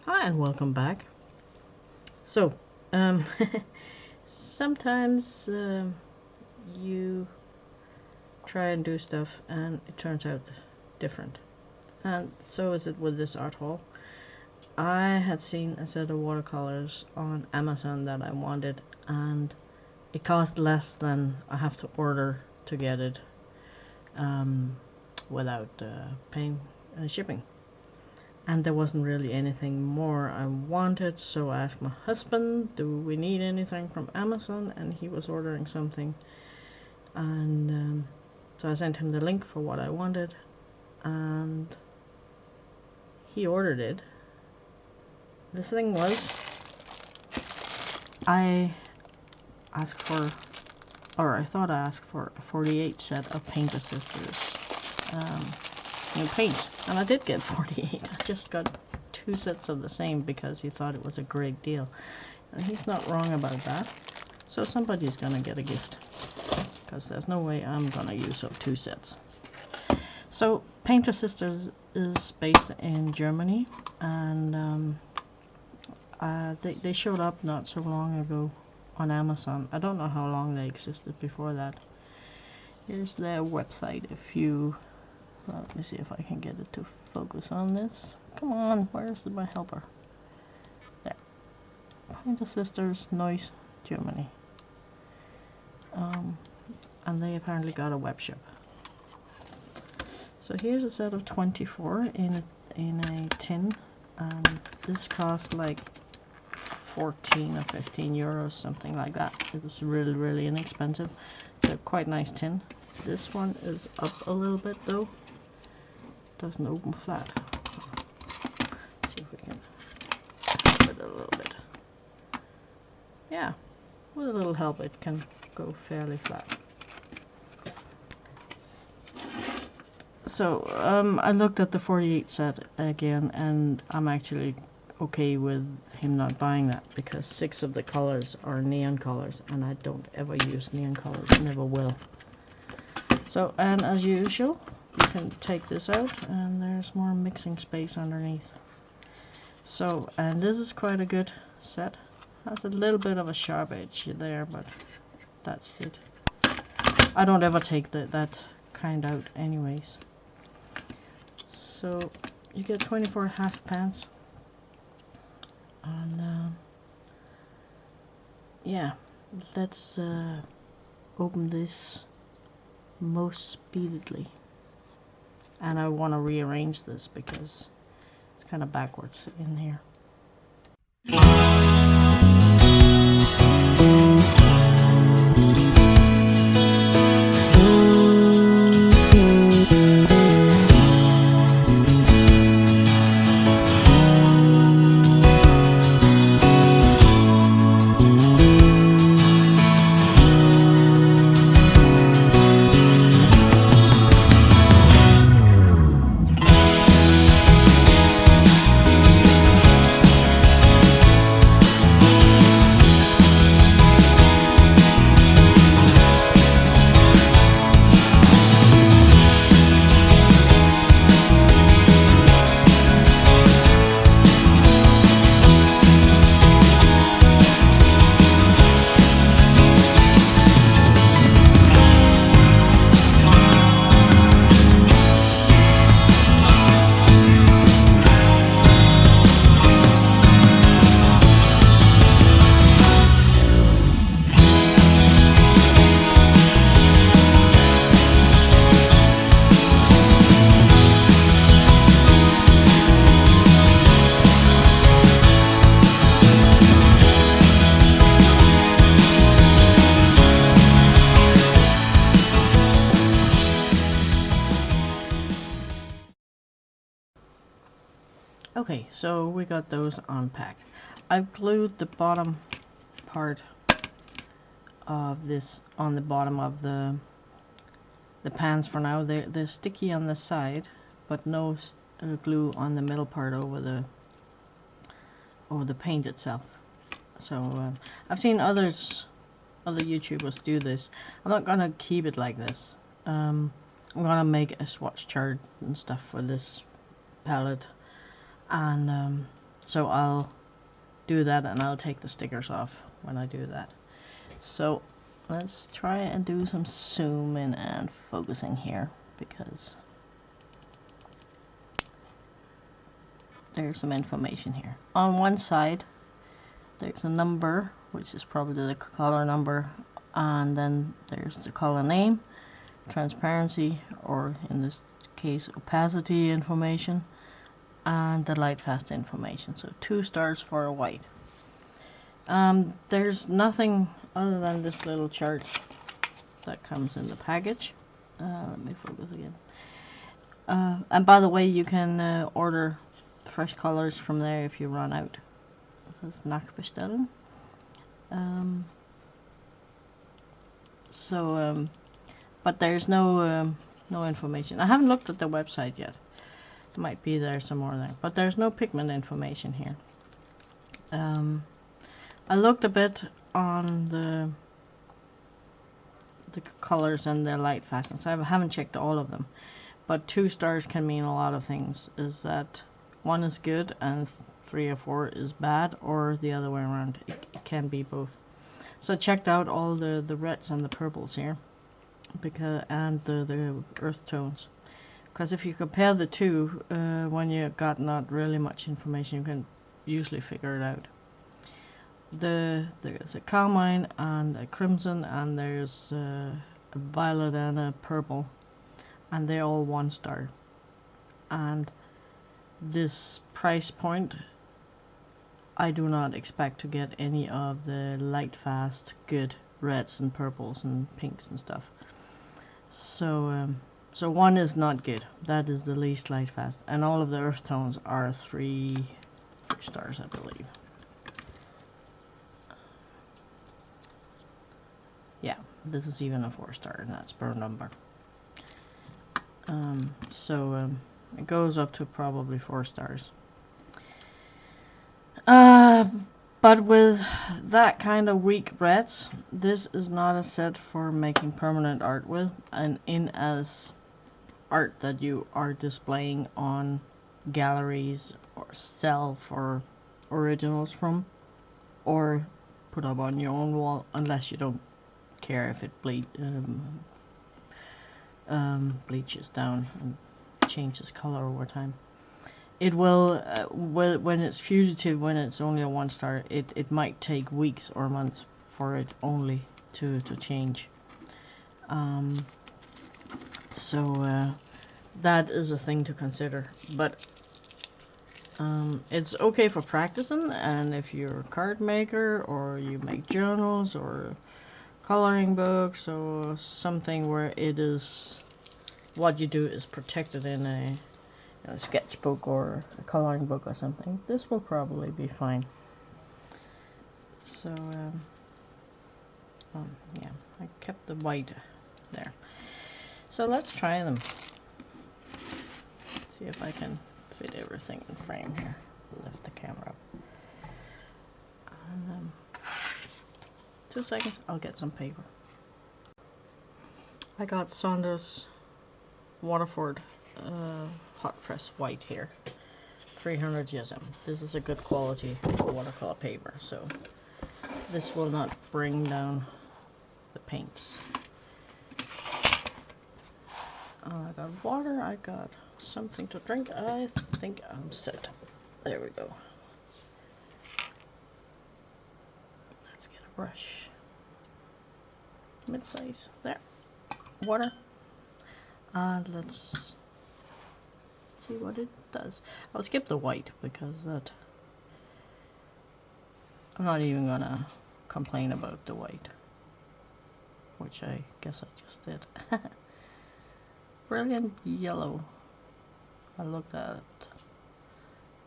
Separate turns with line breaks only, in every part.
Hi and welcome back. So, um, sometimes you try and do stuff and it turns out different. And so is it with this art haul. I had seen a set of watercolors on Amazon that I wanted, and it cost less than I have to order to get it without paying shipping. And there wasn't really anything more I wanted, so I asked my husband, do we need anything from Amazon? And he was ordering something, and so I sent him the link for what I wanted, and he ordered it. This thing was, I asked for, or I thought I asked for a 48 set of Paintersisters new paint, and I did get 48. I just got 2 sets of the same because he thought it was a great deal, and he's not wrong about that. So somebody's gonna get a gift, because there's no way I'm gonna use up 2 sets. So Paintersisters is based in Germany, and they showed up not so long ago on Amazon. I don't know how long they existed before that. Here's their website. If you let me see if I can get it to focus on this. Come on, where's my helper? There. Paintersisters, Neuss, Germany. And they apparently got a web shop. So here's a set of 24 in a tin, and this cost like 14 or 15 euros, something like that. It was really inexpensive. It's a quite nice tin. This one is up a little bit though. Doesn't open flat. Let's see if we can help it a little bit. Yeah, with a little help it can go fairly flat. So I looked at the 48 set again, and I'm actually okay with him not buying that, because 6 of the colors are neon colors, and I don't ever use neon colors, never will. So, and as usual, you can take this out and there's more mixing space underneath. So, and this is quite a good set. Has a little bit of a sharp edge there, but that's it. I don't ever take that kind out anyways. So you get 24 half pans, and yeah, let's open this most speedily. And I want to rearrange this because it's kind of backwards in here. Okay, so we got those unpacked. I've glued the bottom part of this on the bottom of the pans for now. They're sticky on the side, but no glue on the middle part over the paint itself. So I've seen other YouTubers do this. I'm not gonna keep it like this. I'm gonna make a swatch chart and stuff for this palette, and So I'll do that, and I'll take the stickers off when I do that. So let's try and do some zoom in and focusing here, because there's some information here. On one side there's a number, which is probably the color number, and then there's the color name, transparency, or in this case opacity information, and the light fast information. So 2 stars for a white. There's nothing other than this little chart that comes in the package. Let me focus again. And by the way, you can order fresh colors from there if you run out. This is nachbestellen. But there's no information. I haven't looked at the website yet. It might be there somewhere there, but there's no pigment information here. I looked a bit on the colors and their light fastness. I haven't checked all of them, but 2 stars can mean a lot of things. Is that 1 is good and 3 or 4 is bad, or the other way around. It can be both. So I checked out all the reds and the purples here, and the earth tones, because if you compare the two, when you got not really much information, you can usually figure it out. There's a carmine and a crimson, and there's a violet and a purple, and they're all 1 star. And this price point, I do not expect to get any of the light fast good reds and purples and pinks and stuff. So 1 is not good. That is the least light fast, and all of the earth tones are 3 stars, I believe. Yeah, this is even a 4 star, and that's per number. It goes up to probably 4 stars. But with that kind of weak reds, this is not a set for making permanent art with, and in as art that you are displaying on galleries or sell for originals from, or put up on your own wall, unless you don't care if it bleaches down and changes color over time. It will, when it's fugitive, when it's only a 1 star, it might take weeks or months for it only to change. That is a thing to consider. But it's okay for practicing, and if you're a card maker, or you make journals, or coloring books, or something where it is, what you do is protected in a sketchbook or a coloring book or something, this will probably be fine. So yeah, I kept the white there. So let's try them. See if I can fit everything in frame here. Lift the camera up. And 2 seconds, I'll get some paper. I got Saunders Waterford hot press white here, 300 GSM. This is a good quality watercolor paper, so this will not bring down the paints. I got water, I got something to drink. I think I'm set. There we go. Let's get a brush. Mid-size. There. Water. And let's see what it does. I'll skip the white because that, I'm not even gonna complain about the white, which I guess I just did. Brilliant yellow. I looked at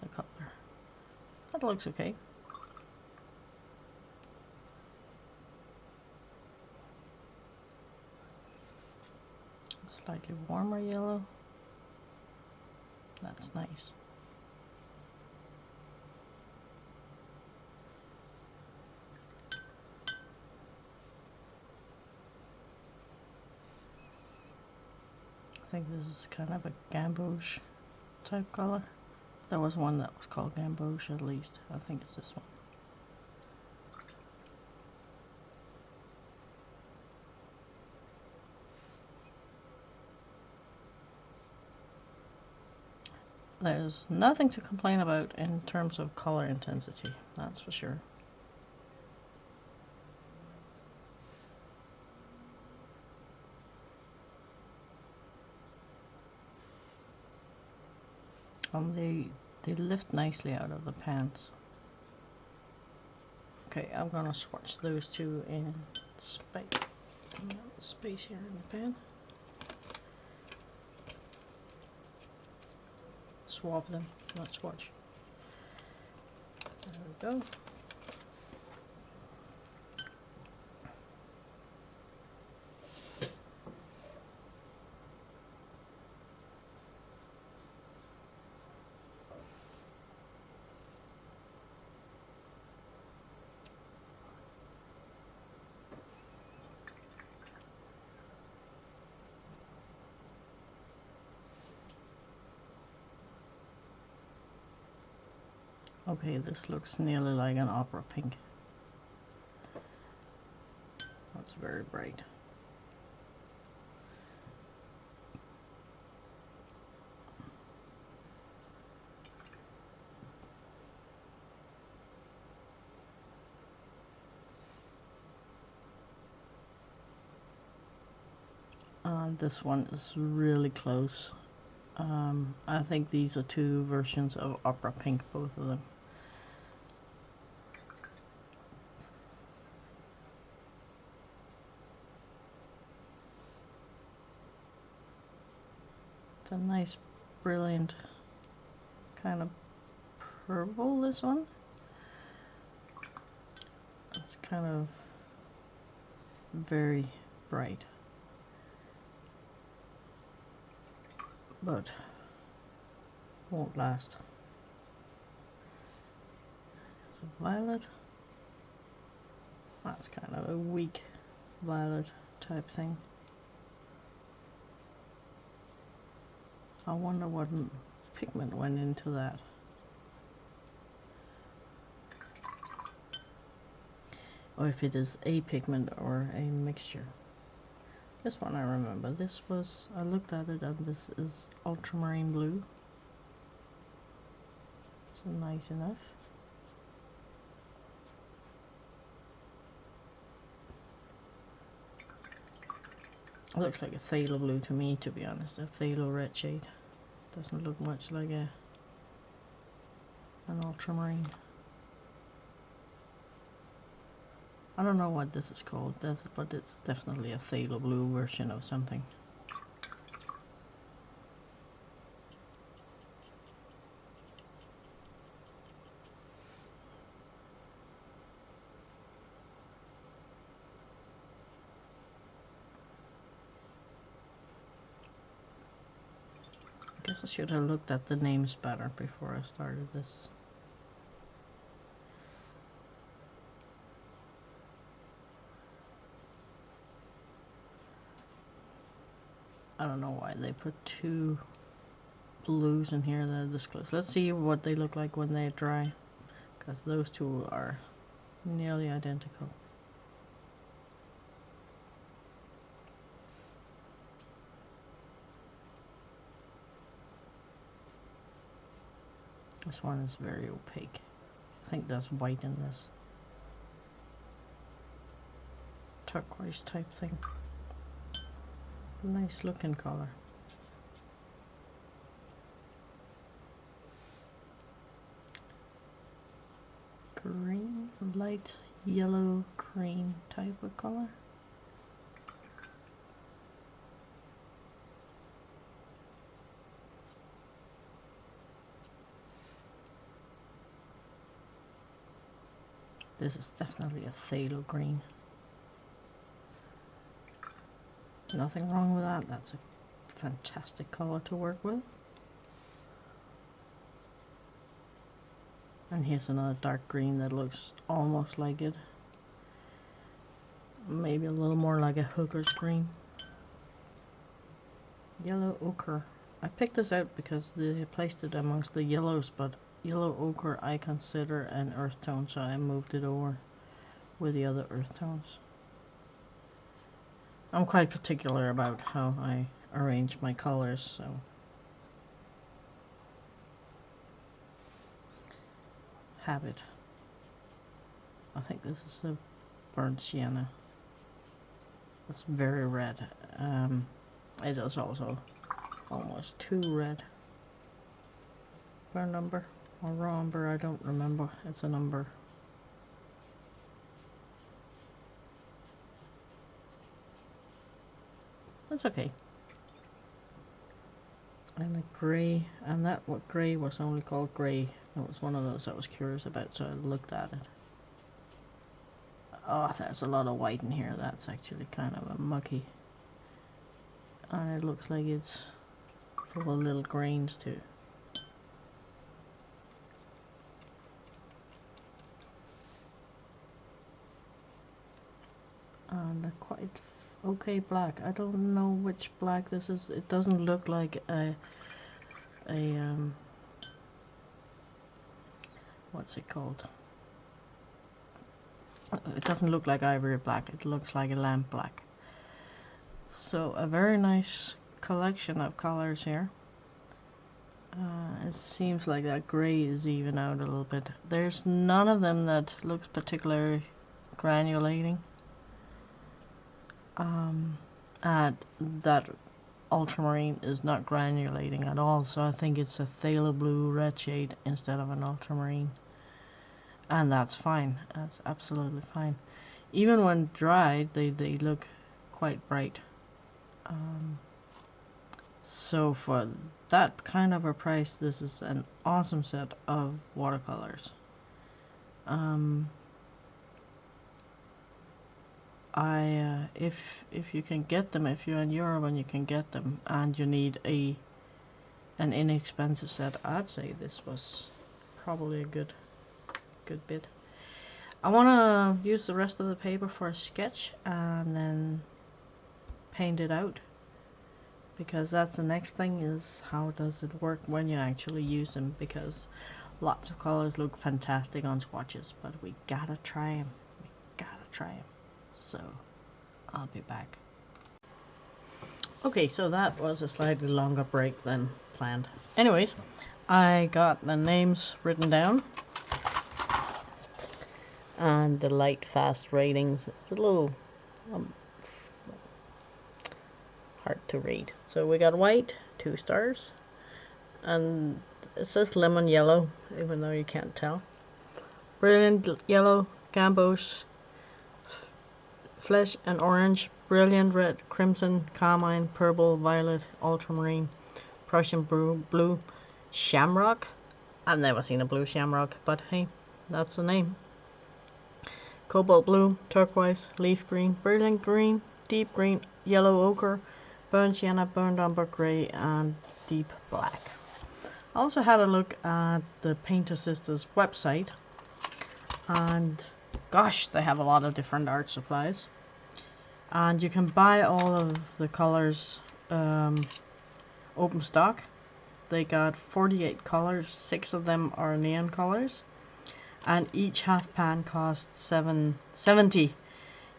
the color. That looks okay. Slightly warmer yellow. That's nice. I think this is kind of a gamboge type color. There was one that was called Gamboge, at least. I think it's this one. There's nothing to complain about in terms of color intensity, that's for sure. They lift nicely out of the pans. Okay, I'm gonna swatch those two in space here in the pan. Swap them, not swatch. There we go. Okay, this looks nearly like an opera pink. That's very bright. This one is really close. I think these are two versions of opera pink, both of them. It's a nice, brilliant kind of purple, this one. It's kind of very bright, but won't last. It's a violet. That's kind of a weak violet type thing. I wonder what pigment went into that. Or if it is a pigment or a mixture. This one I remember. This was, I looked at it and this is ultramarine blue. So nice enough. It looks like a phthalo blue to me, to be honest. A phthalo red shade. Doesn't look much like an ultramarine. I don't know what this is called, but it's definitely a phthalo blue version of something. I guess I should have looked at the names better before I started this. I don't know why they put two blues in here that are this close. Let's see what they look like when they're dry, because those two are nearly identical. This one is very opaque. I think there's white in this. Turquoise type thing. Nice looking color. Green, light yellow cream type of color. This is definitely a phthalo green. Nothing wrong with that. That's a fantastic color to work with. And here's another dark green that looks almost like it. Maybe a little more like a hooker's green. Yellow ochre. I picked this out because they placed it amongst the yellows, but yellow ochre I consider an earth tone, so I moved it over with the other earth tones. I'm quite particular about how I arrange my colors, so have it. I think this is a burnt sienna. It's very red. It is also almost too red. Burnt umber or raw umber, I don't remember. It's an umber. That's okay. And a grey, and that what grey was only called grey. It was one of those I was curious about, so I looked at it. Oh, there's a lot of white in here. That's actually kind of a mucky. And it looks like it's full of little grains too. And a quite okay black. I don't know which black this is. It doesn't look like a what's it called? It doesn't look like ivory black. It looks like a lamp black. So a very nice collection of colors here. It seems like that grey is even out a little bit. There's none of them that looks particularly granulating. And that ultramarine is not granulating at all, so I think it's a phthalo blue red shade instead of an ultramarine. And that's fine. That's absolutely fine. Even when dried, they look quite bright. So for that kind of a price, this is an awesome set of watercolors. If you can get them, if you're in Europe and you can get them, and you need an inexpensive set, I'd say this was probably a good bit. I want to use the rest of the paper for a sketch and then paint it out, because that's the next thing, is how does it work when you actually use them, because lots of colors look fantastic on swatches, but we gotta try them. So I'll be back. Okay, so that was a slightly longer break than planned. Anyways, I got the names written down and the light fast ratings. It's a little hard to read. So we got white, 2 stars, and it says lemon yellow, even though you can't tell. Brilliant yellow, gamboge, flesh and orange, brilliant red, crimson, carmine, purple, violet, ultramarine, Prussian blue, shamrock. I've never seen a blue shamrock, but hey, that's the name. Cobalt blue, turquoise, leaf green, brilliant green, deep green, yellow ochre, burnt sienna, burnt umber grey, and deep black. I also had a look at the Paintersisters website, and gosh, they have a lot of different art supplies. And you can buy all of the colors open stock. They got 48 colors, 6 of them are neon colors, and each half pan costs 70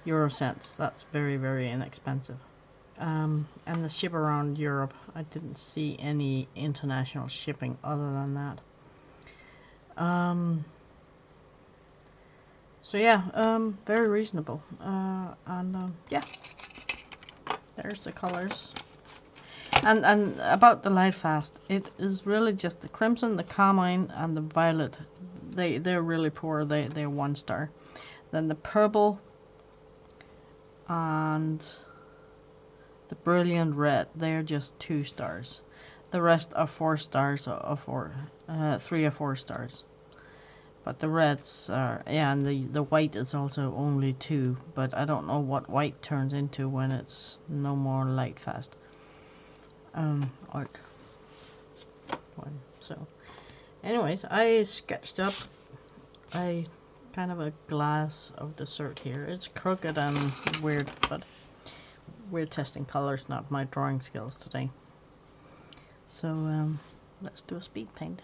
euro cents. That's very, very inexpensive. And the ship around Europe, I didn't see any international shipping other than that. So yeah, very reasonable. Yeah, there's the colors. And about the light fast, it is really just the crimson, the carmine, and the violet. They're really poor. They're 1 star. Then the purple and the brilliant red, they're just 2 stars. The rest are 4 stars or 3 or 4 stars. But the reds are, yeah, and the white is also only 2, but I don't know what white turns into when it's no more light fast. Art. So, anyways, I sketched up a kind of a glass of dessert here. It's crooked and weird, but we're testing colors, not my drawing skills today. So let's do a speed paint.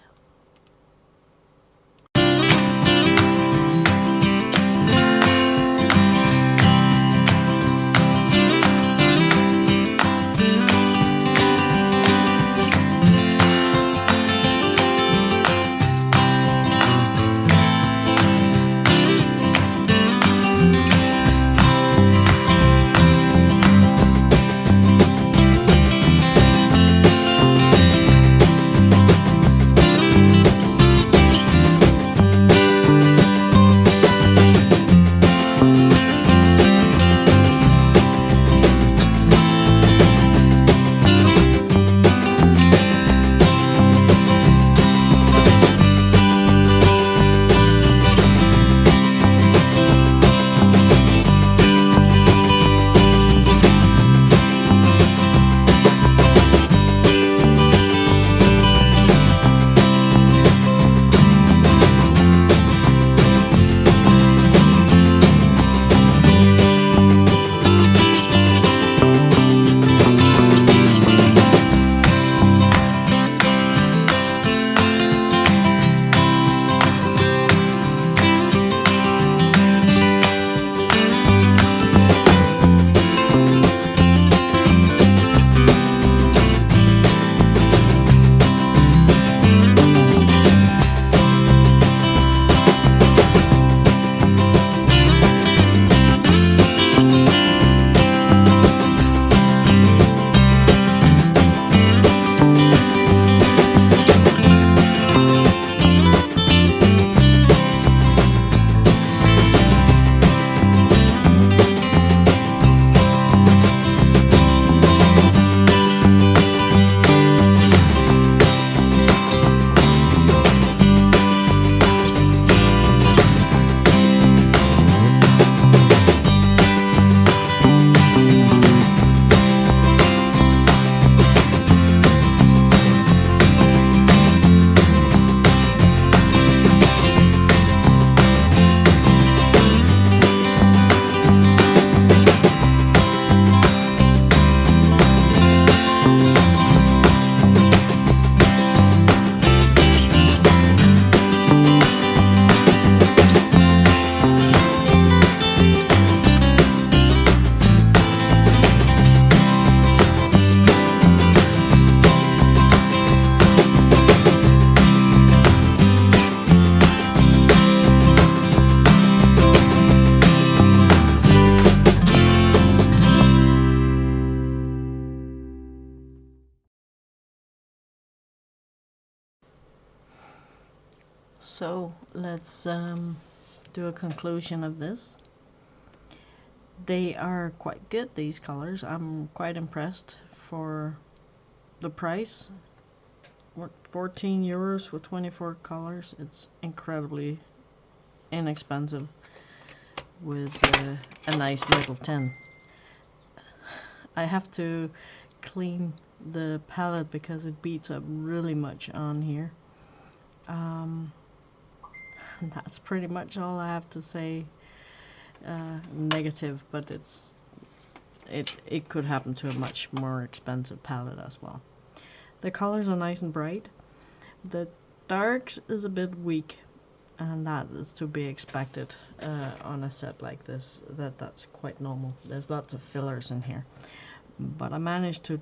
So let's do a conclusion of this. They are quite good, these colors. I'm quite impressed for the price. 14 euros with 24 colors. It's incredibly inexpensive with a nice little tin. I have to clean the palette because it beats up really much on here. That's pretty much all I have to say negative, but it could happen to a much more expensive palette as well. The colors are nice and bright. The darks is a bit weak, and that is to be expected on a set like this. That's quite normal. There's lots of fillers in here, but I managed to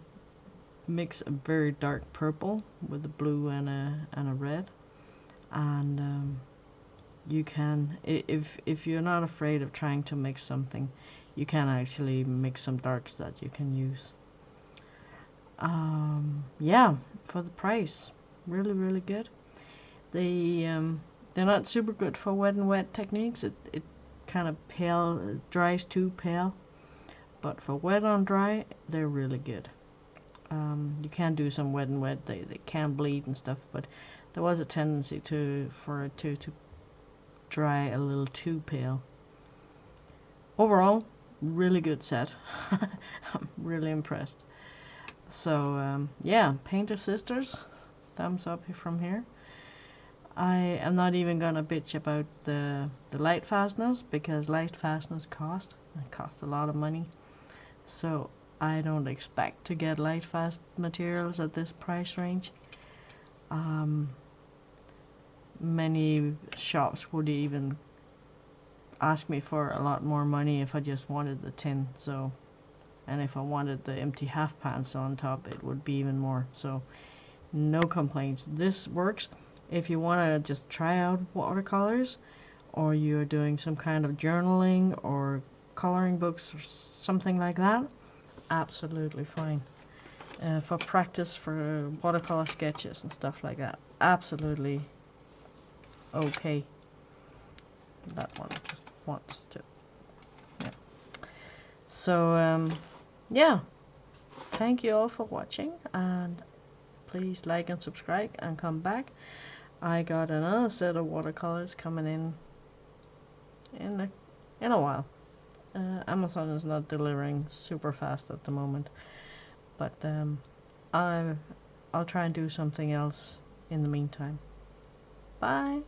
mix a very dark purple with a blue and a red, and you can, if you're not afraid of trying to mix something, you can actually mix some darks that you can use. Yeah, for the price, really good. They're not super good for wet and wet techniques. It kind of pale, dries too pale, but for wet on dry, they're really good. You can do some wet and wet. They can bleed and stuff, but there was a tendency for it to dry a little too pale. Overall, really good set. I'm really impressed. So yeah, Paintersisters, thumbs up from here. I am not even gonna bitch about the light fasteners, because light fasteners cost a lot of money. So I don't expect to get light fast materials at this price range. Many shops would even ask me for a lot more money if I just wanted the tin, so, and if I wanted the empty half pans on top, it would be even more. So no complaints. This works if you want to just try out watercolors, or you're doing some kind of journaling or coloring books or something like that. Absolutely fine. For practice, for watercolor sketches and stuff like that, absolutely okay. That one just wants to, yeah. So yeah, thank you all for watching, and please like and subscribe and come back. I got another set of watercolors coming in a while. Amazon is not delivering super fast at the moment, but I'll try and do something else in the meantime. Bye.